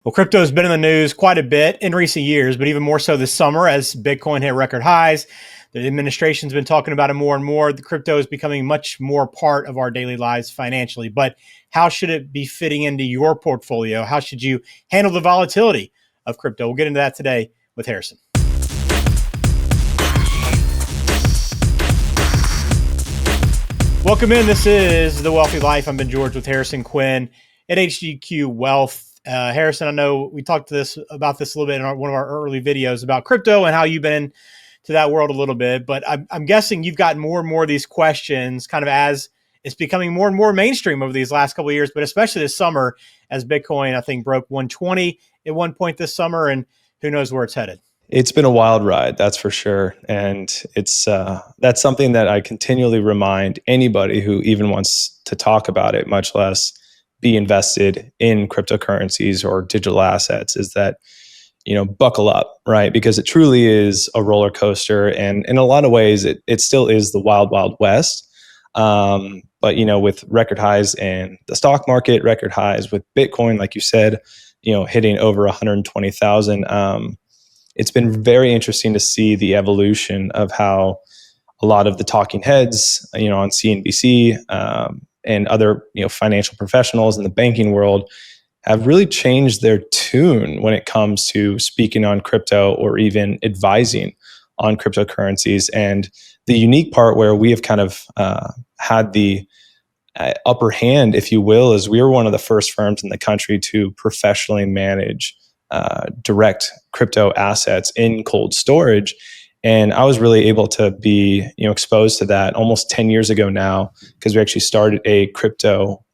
Well, crypto has been in the news quite a bit in recent years, but even more so this summer as Bitcoin hit record highs. The administration's been talking about it more and more. The crypto is becoming much more part of our daily lives financially. But how should it be fitting into your portfolio? How should you handle the volatility of crypto? We'll get into that today with Harrison. Welcome in. This is The Wealthy Life. I'm Ben George with Harrison Quinn at HDQ Wealth. Harrison, I know we talked about this a little bit in one of our early videos about crypto and how you've been to that world a little bit, but I'm guessing you've gotten more and more of these questions kind of as it's becoming more and more mainstream over these last couple of years, but especially this summer as Bitcoin, I think, broke 120 at one point this summer, and who knows where it's headed. It's been a wild ride, that's for sure. And that's something that I continually remind anybody who even wants to talk about it, much less be invested in cryptocurrencies or digital assets, is that, buckle up, right? Because it truly is a roller coaster. And in a lot of ways, it still is the wild, wild west. But, with record highs in the stock market, record highs with Bitcoin, like you said, hitting over 120,000, it's been very interesting to see the evolution of how a lot of the talking heads, on CNBC, and other, financial professionals in the banking world have really changed their tune when it comes to speaking on crypto or even advising on cryptocurrencies. And the unique part where we have kind of had the upper hand, if you will, is we were one of the first firms in the country to professionally manage direct crypto assets in cold storage. And I was really able to be, exposed to that almost 10 years ago now, because we actually started a crypto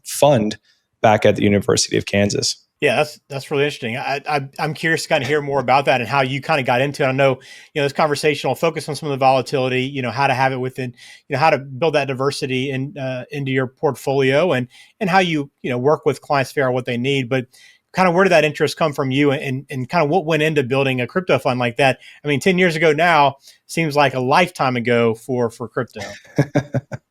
fund back at the University of Kansas. Yeah, that's really interesting. I'm curious to kind of hear more about that and how you kind of got into it. I know, this conversation will focus on some of the volatility, how to have it within, how to build that diversity into your portfolio and how you, work with clients to figure out what they need. But kind of where did that interest come from you and kind of what went into building a crypto fund like that? I mean, 10 years ago now seems like a lifetime ago for crypto.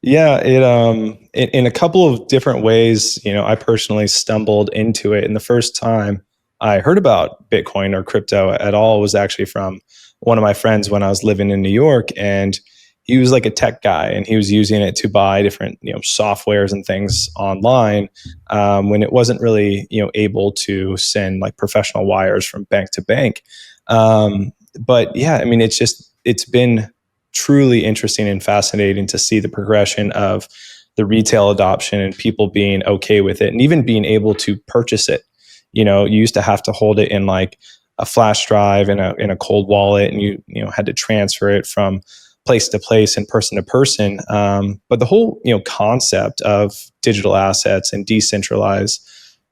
Yeah, in a couple of different ways, I personally stumbled into it. And the first time I heard about Bitcoin or crypto at all was actually from one of my friends when I was living in New York. And he was like a tech guy and he was using it to buy different, softwares and things online, when it wasn't really, able to send like professional wires from bank to bank. But yeah, I mean, it's been truly interesting and fascinating to see the progression of the retail adoption and people being okay with it and even being able to purchase it. You used to have to hold it in like a flash drive in a cold wallet, and you had to transfer it from place to place and person to person. But the whole concept of digital assets and decentralized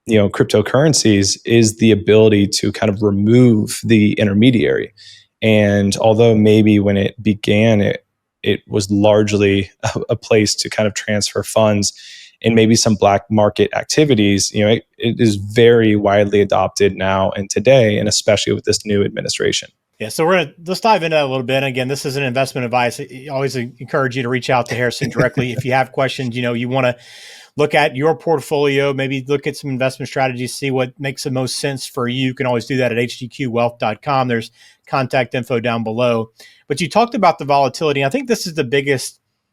cryptocurrencies is the ability to kind of remove the intermediary. And although maybe when it began, it was largely a place to kind of transfer funds and maybe some black market activities, it is very widely adopted now and today, and especially with this new administration. Yeah, so let's dive into that a little bit. And again, this isn't investment advice. I always encourage you to reach out to Harrison directly if you have questions. You want to look at your portfolio, maybe look at some investment strategies, see what makes the most sense for you. You can always do that at hdqwealth.com. There's contact info down below. But you talked about the volatility. I think this is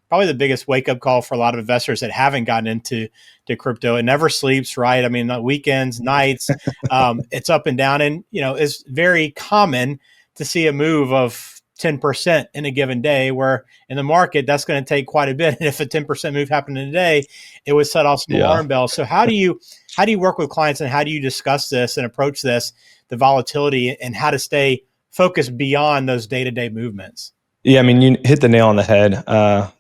probably the biggest wake-up call for a lot of investors that haven't gotten into crypto. It never sleeps, right? I mean, weekends, nights, it's up and down. And, it's very common to see a move of 10% in a given day, where in the market, that's going to take quite a bit. And if a 10% move happened in a day, it would set off some alarm bells. So how do you work with clients and how do you discuss this and approach this, the volatility, and how to stay focused beyond those day-to-day movements? Yeah, I mean, you hit the nail on the head.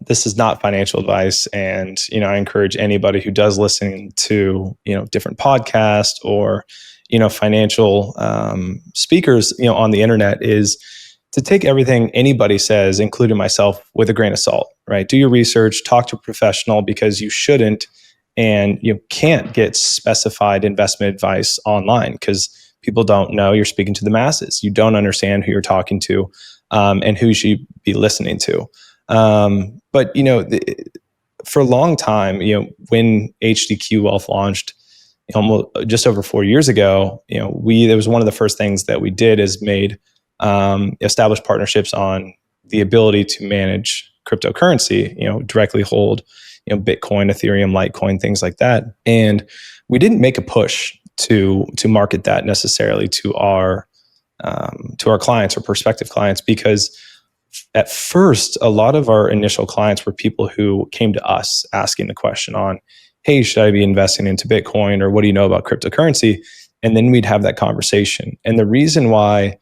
This is not financial advice. And, I encourage anybody who does listen to, different podcasts or, financial speakers, on the internet, is to take everything anybody says, including myself, with a grain of salt, right? Do your research, talk to a professional, because you shouldn't and you can't get specified investment advice online because people don't know you're speaking to the masses. You don't understand who you're talking to, and who you should be listening to. But, for a long time, when HDQ Wealth launched, almost just over 4 years ago, it was one of the first things that we did is made established partnerships on the ability to manage cryptocurrency, directly hold, Bitcoin, Ethereum, Litecoin, things like that. And we didn't make a push to market that necessarily to our clients or prospective clients, because at first, a lot of our initial clients were people who came to us asking the question on, hey, should I be investing into Bitcoin, or what do you know about cryptocurrency? And then we'd have that conversation. And the reason why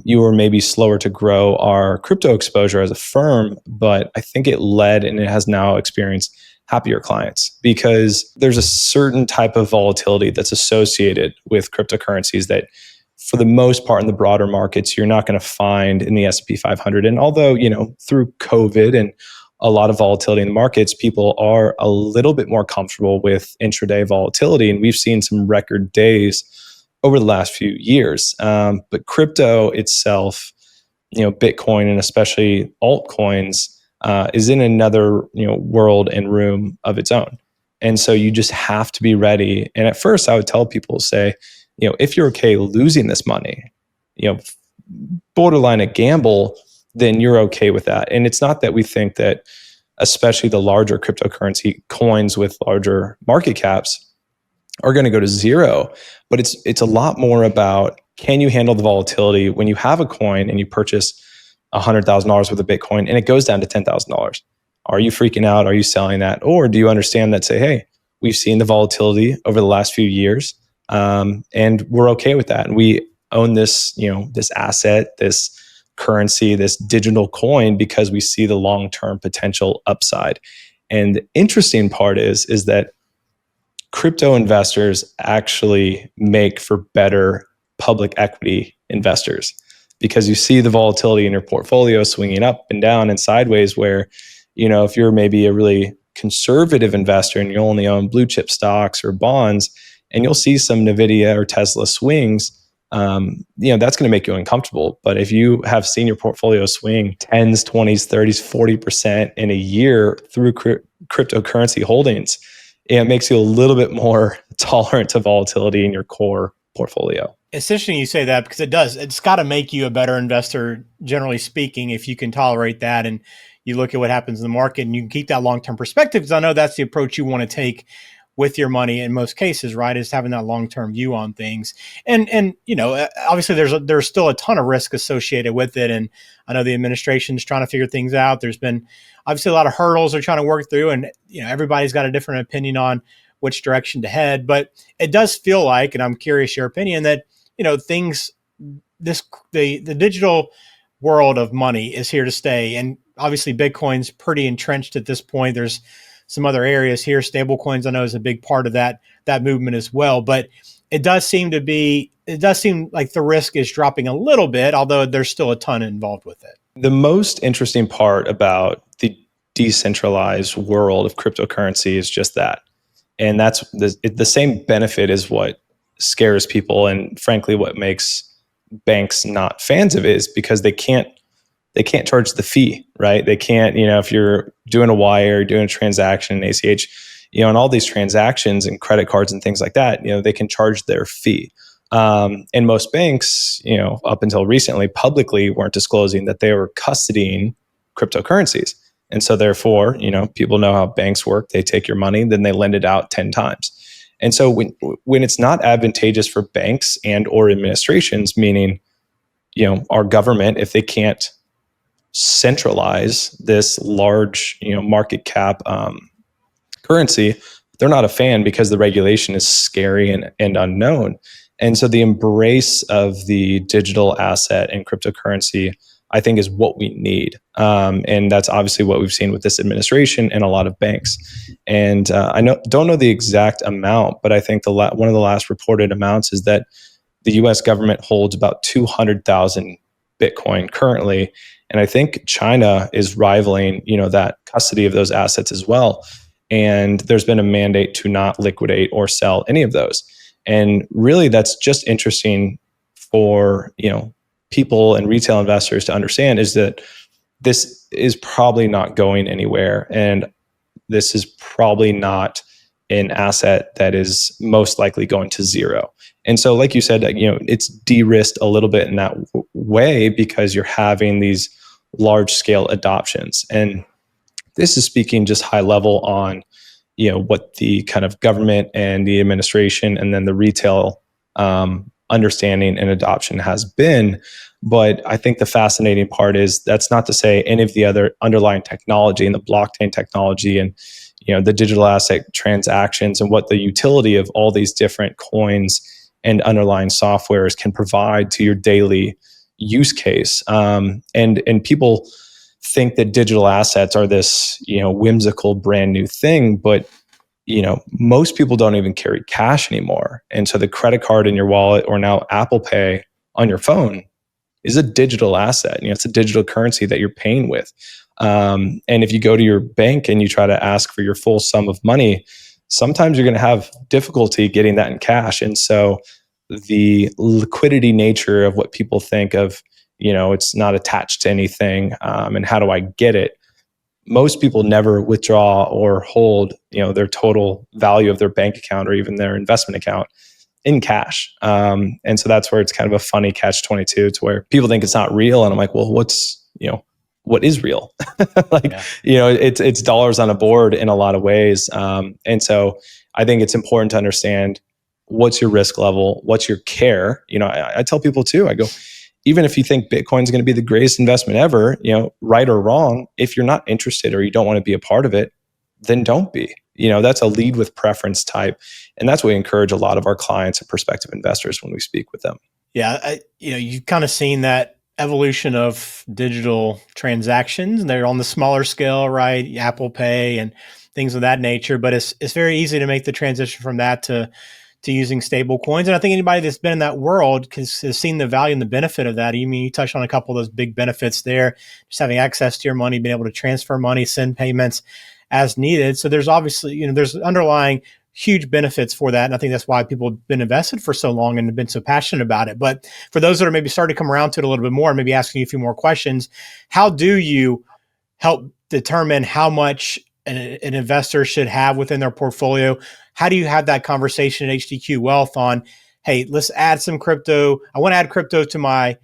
you were maybe slower to grow our crypto exposure as a firm, but I think it led and it has now experienced happier clients, because there's a certain type of volatility that's associated with cryptocurrencies that for the most part in the broader markets, you're not going to find in the S&P 500. And although, through COVID and a lot of volatility in the markets, people are a little bit more comfortable with intraday volatility. And we've seen some record days over the last few years. But crypto itself, Bitcoin and especially altcoins, is in another, world and room of its own. And so you just have to be ready. And at first I would tell people, say, if you're okay losing this money, borderline a gamble, then you're okay with that. And it's not that we think that, especially the larger cryptocurrency coins with larger market caps, are going to go to zero, but it's a lot more about, can you handle the volatility when you have a coin and you purchase $100,000 worth of Bitcoin and it goes down to $10,000? Are you freaking out? Are you selling that? Or do you understand that, say, hey, we've seen the volatility over the last few years, and we're okay with that. And we own this, this asset, this currency, this digital coin, because we see the long-term potential upside. And the interesting part is that crypto investors actually make for better public equity investors, because you see the volatility in your portfolio swinging up and down and sideways, where, if you're maybe a really conservative investor and you only own blue chip stocks or bonds, and you'll see some Nvidia or Tesla swings, that's going to make you uncomfortable. But if you have seen your portfolio swing 10s, 20s, 30s, 40% in a year through cryptocurrency holdings, it makes you a little bit more tolerant to volatility in your core portfolio. It's interesting you say that, because it's got to make you a better investor, generally speaking, if you can tolerate that and you look at what happens in the market and you can keep that long-term perspective. Because I know that's the approach you want to take with your money in most cases, right? Is having that long-term view on things. And obviously there's still a ton of risk associated with it. And I know the administration's trying to figure things out. There's been obviously a lot of hurdles they're trying to work through, and everybody's got a different opinion on which direction to head. But it does feel like, and I'm curious your opinion, that the digital world of money is here to stay. And obviously Bitcoin's pretty entrenched at this point. There's some other areas here. Stable coins, I know, is a big part of that movement as well. But it does seem like the risk is dropping a little bit, although there's still a ton involved with it. The most interesting part about the decentralized world of cryptocurrency is just that. And that's the same benefit is what scares people, and frankly what makes banks not fans of it, is because they can't charge the fee, right? They can't, if you're doing a wire, doing a transaction in ACH, and all these transactions and credit cards and things like that, they can charge their fee. And most banks, up until recently, publicly weren't disclosing that they were custodying cryptocurrencies. And so therefore, people know how banks work. They take your money, then they lend it out 10 times. And so when it's not advantageous for banks and or administrations, meaning, our government, if they can't centralize this large, market cap currency, they're not a fan, because the regulation is scary and unknown. And so the embrace of the digital asset and cryptocurrency, I think, is what we need. And that's obviously what we've seen with this administration and a lot of banks. And don't know the exact amount, but I think one of the last reported amounts is that the US government holds about 200,000 Bitcoin currently. And I think China is rivaling, that custody of those assets as well. And there's been a mandate to not liquidate or sell any of those. And really, that's just interesting for, people and retail investors to understand, is that this is probably not going anywhere. And this is probably not an asset that is most likely going to zero. And so, like you said, it's de-risked a little bit in that way because you're having these large scale adoptions. And this is speaking just high level on, what the kind of government and the administration and then the retail understanding and adoption has been. But I think the fascinating part is that's not to say any of the other underlying technology and the blockchain technology and the digital asset transactions and what the utility of all these different coins and underlying softwares can provide to your daily use case. And people think that digital assets are this whimsical brand new thing, but most people don't even carry cash anymore. And so the credit card in your wallet or now Apple Pay on your phone is a digital asset. It's a digital currency that you're paying with. And if you go to your bank and you try to ask for your full sum of money, sometimes you're going to have difficulty getting that in cash. And so the liquidity nature of what people think of, it's not attached to anything, and how do I get it? Most people never withdraw or hold, their total value of their bank account or even their investment account in cash. And so that's where it's kind of a funny catch-22 to where people think it's not real. And I'm like, well, what is real? It's dollars on a board in a lot of ways. And so I think it's important to understand what's your risk level, what's your care. I tell people too, I go, even if you think Bitcoin is going to be the greatest investment ever, right or wrong, if you're not interested or you don't want to be a part of it, then don't be. That's a lead with preference type. And that's what we encourage a lot of our clients and prospective investors when we speak with them. Yeah. You've kind of seen that evolution of digital transactions. They're on the smaller scale, right? Apple Pay and things of that nature. But it's very easy to make the transition from that to using stable coins. And I think anybody that's been in that world has seen the value and the benefit of that. You touched on a couple of those big benefits there, just having access to your money, being able to transfer money, send payments as needed. So there's obviously, there's underlying huge benefits for that. And I think that's why people have been invested for so long and have been so passionate about it. But for those that are maybe starting to come around to it a little bit more, maybe asking you a few more questions, how do you help determine how much an investor should have within their portfolio? How do you have that conversation at HDQ Wealth on, hey, let's add some crypto. I want to add crypto to my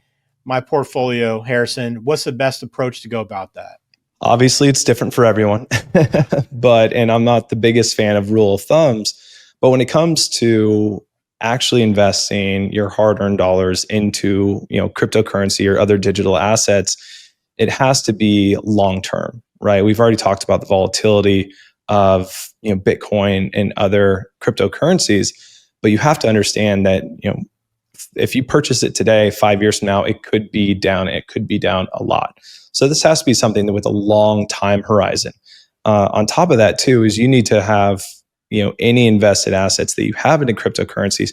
portfolio, Harrison. What's the best approach to go about that? Obviously, it's different for everyone, and I'm not the biggest fan of rule of thumbs, but when it comes to actually investing your hard-earned dollars into, cryptocurrency or other digital assets, it has to be long-term, right? We've already talked about the volatility of, Bitcoin and other cryptocurrencies, but you have to understand that, if you purchase it today, 5 years from now, it could be down. It could be down a lot. So this has to be something with a long time horizon. On top of that, too, is you need to have, any invested assets that you have into cryptocurrencies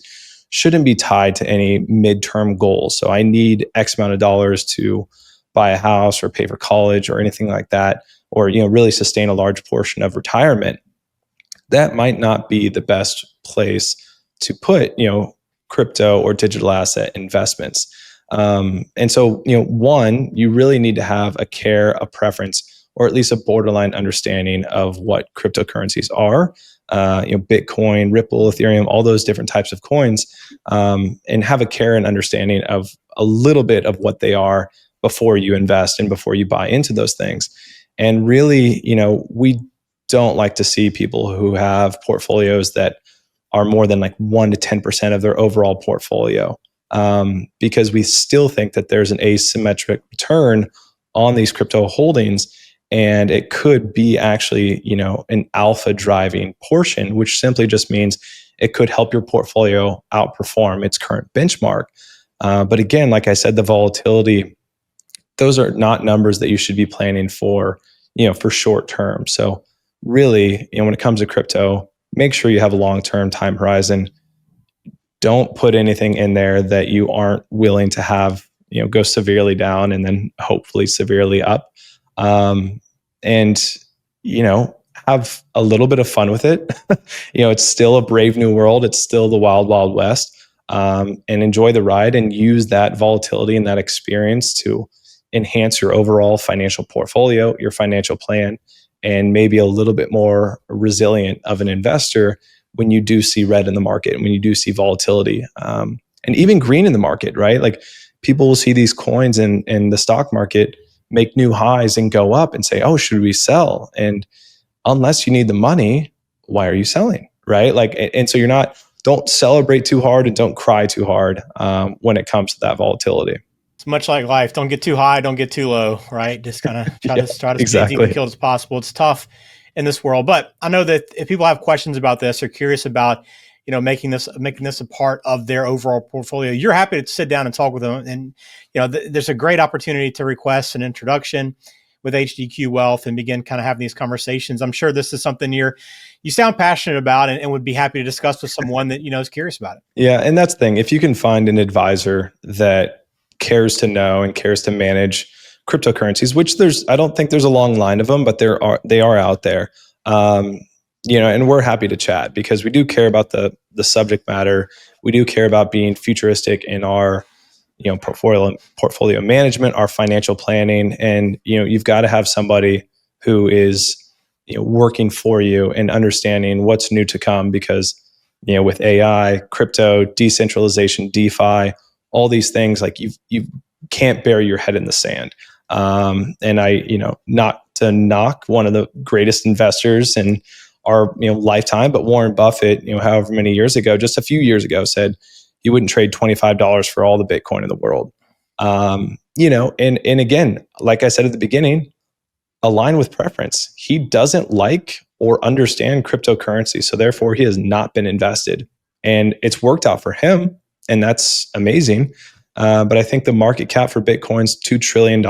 shouldn't be tied to any midterm goals. So I need X amount of dollars to buy a house or pay for college or anything like that, or really sustain a large portion of retirement. That might not be the best place to put crypto or digital asset investments. And so, one, you really need to have a care, a preference, or at least a borderline understanding of what cryptocurrencies are. Bitcoin, Ripple, Ethereum, all those different types of coins, and have a care and understanding of a little bit of what they are before you invest and before you buy into those things. And really, we don't like to see people who have portfolios that are more than like 1 to 10% of their overall portfolio, because we still think that there's an asymmetric return on these crypto holdings. And it could be actually, an alpha driving portion, which simply just means it could help your portfolio outperform its current benchmark. But again, like I said, the volatility, those are not numbers that you should be planning for, for short term. So really, when it comes to crypto, make sure you have a long-term time horizon. Don't put anything in there that you aren't willing to have, go severely down and then hopefully severely up. And, have a little bit of fun with it. It's still a brave new world. It's still the wild, wild west. And enjoy the ride and use that volatility and that experience to enhance your overall financial portfolio, your financial plan, and maybe a little bit more resilient of an investor when you do see red in the market and when you do see volatility, and even green in the market, right? Like people will see these coins in the stock market make new highs and go up and say, oh, should we sell? And unless you need the money, why are you selling, right? Like, and so don't celebrate too hard and don't cry too hard when it comes to that volatility. It's much like life. Don't get too high, don't get too low, right? Just kind of try to stay as even keeled as possible. It's tough in this world, but I know that if people have questions about this or curious about, making this a part of their overall portfolio, you're happy to sit down and talk with them. And, there's a great opportunity to request an introduction with HDQ Wealth and begin kind of having these conversations. I'm sure this is something you sound passionate about and would be happy to discuss with someone that, is curious about it. Yeah. And that's the thing. If you can find an advisor that cares to know and cares to manage cryptocurrencies, which I don't think there's a long line of them, but they are out there. And we're happy to chat because we do care about the subject matter. We do care about being futuristic in our, portfolio management, our financial planning. And, you've got to have somebody who is, working for you and understanding what's new to come because, with AI, crypto, decentralization, DeFi, all these things, like you can't bury your head in the sand. And I, not to knock one of the greatest investors in our lifetime, but Warren Buffett, however many years ago, just a few years ago, said he wouldn't trade $25 for all the Bitcoin in the world. And again, like I said at the beginning, align with preference. He doesn't like or understand cryptocurrency, so therefore he has not been invested, and it's worked out for him, and that's amazing. But I think the market cap for Bitcoin's $2 trillion,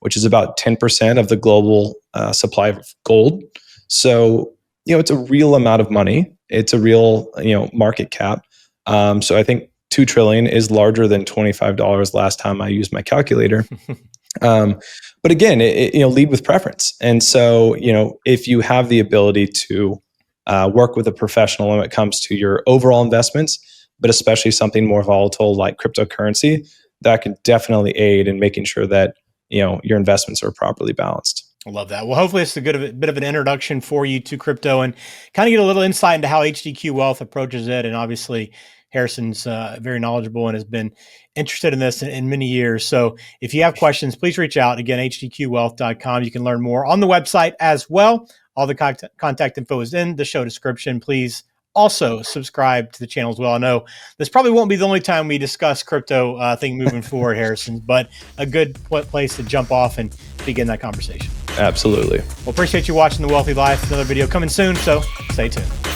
which is about 10% of the global supply of gold. So, it's a real amount of money. It's a real, market cap. So I think 2 trillion is larger than $25 last time I used my calculator. But again, lead with preference. And so, if you have the ability to work with a professional when it comes to your overall investments, but especially something more volatile like cryptocurrency, that can definitely aid in making sure that, your investments are properly balanced. I love that. Well, hopefully it's a bit of an introduction for you to crypto and kind of get a little insight into how HDQ Wealth approaches it. And obviously Harrison's very knowledgeable and has been interested in this in many years. So if you have questions, please reach out. Again, hdqwealth.com. You can learn more on the website as well. All the contact info is in the show description. Please also subscribe to the channel as well. I know this probably won't be the only time we discuss crypto thing moving forward, Harrison, but a good place to jump off and begin that conversation. Absolutely. Well, appreciate you watching The Wealthy Life. Another video coming soon, so stay tuned.